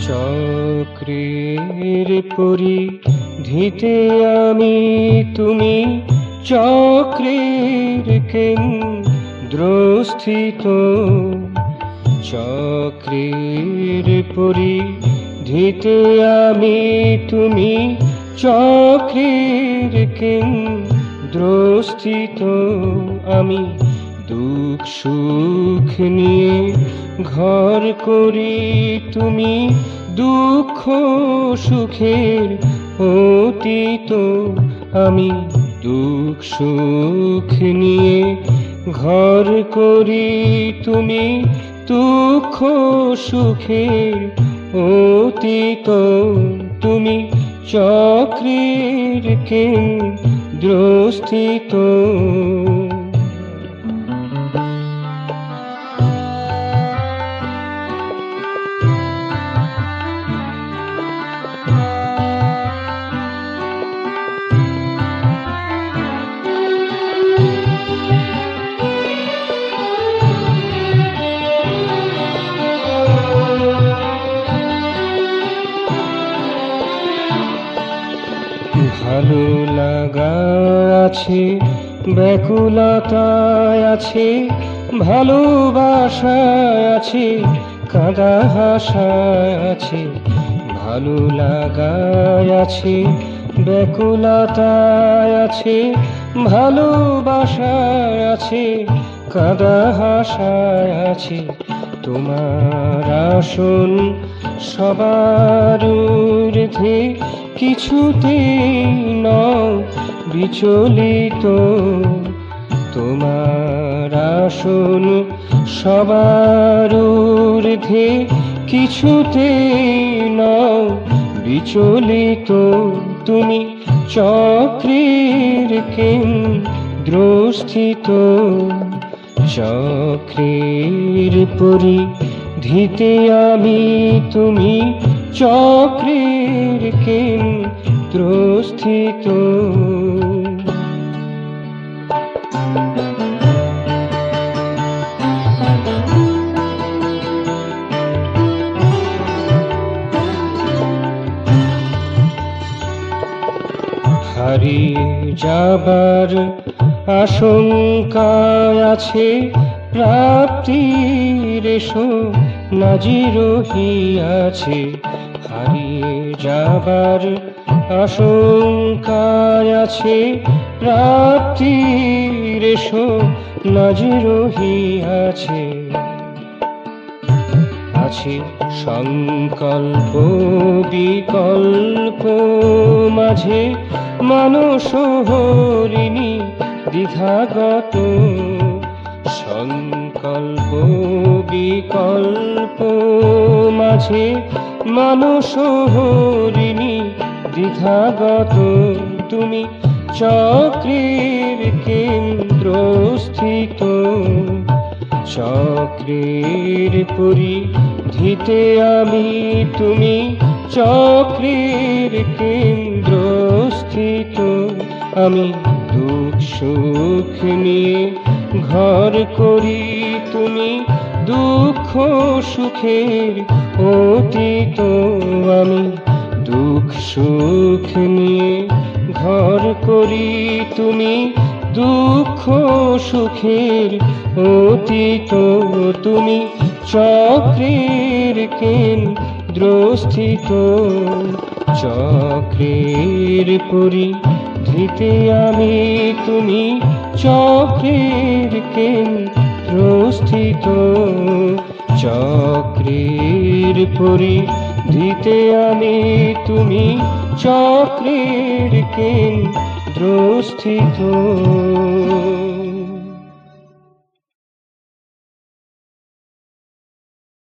চক্রের পরিধিতে আমি তুমি চক্রের কেন্দ্রস্থিত। চক্রের পরিধিতে আমি তুমি চক্রের কেন্দ্রস্থিত। আমি দুঃখ সুখ নিয়ে ঘর করি, তুমি দুঃখ সুখের অতীত। আমি দুঃখ সুখ নিয়ে ঘর করি, তুমি দুঃখ সুখের অতীত। তুমি চক্রের কেন্দ্রস্থিত। ভালো লাগা আছে, ব্যাকুলতায় আছে, ভালোবাসায় আছে, কাঁদা হাসায় আছে। ভালো লাগায় আছে, ব্যাকুলতায় আছে, ভালোবাসায় আছে, কাঁদা হাসায় আছে। তোমার আসন সবার ঊর্ধ্বে, কিছুতেই নও বিচলিত। তোমার আসন সবার ঊর্ধ্বে, কিছুতেই নও বিচলিত। তুমি চক্রের কেন্দ্রস্থিত। চক্রের পরিধিতে আমি তুমি চক্রের কেন্দ্রস্থিত। হারিয়ে যাবার আশঙ্কায় আছে, প্রাপ্তির সোনাজি রহিয়াছে। হারিয়ে যাবার আশঙ্কায় আছে, প্রাপ্তির সোনাজি রহিয়াছে। আছে সংকল্প বিকল্প মাঝে, মানস হরিণী দ্বিধাগত। সংকল্প বিকল্প মাঝে, মানস হরিণী দ্বিধাগত। তুমি চক্রের কেন্দ্রস্থিত। চক্রের পরিধিতে আমি তুমি চক্রের কেন্দ্রস্থিত। আমি দুঃখ সুখ নিয়ে ঘর করি, তুমি দুঃখ সুখের অতীত। আমি দুঃখ সুখ নিয়ে ঘর করি, তুমি দুঃখ সুখের অতীত। তুমি চক্রের কেন্দ্রস্থিত। চক্রের পরিধিতে আমি তুমি চক্রের কেন্দ্রস্থিত। চক্রের পরিধিতে আমি তুমি চক্রের কেন্দ্রস্থিত।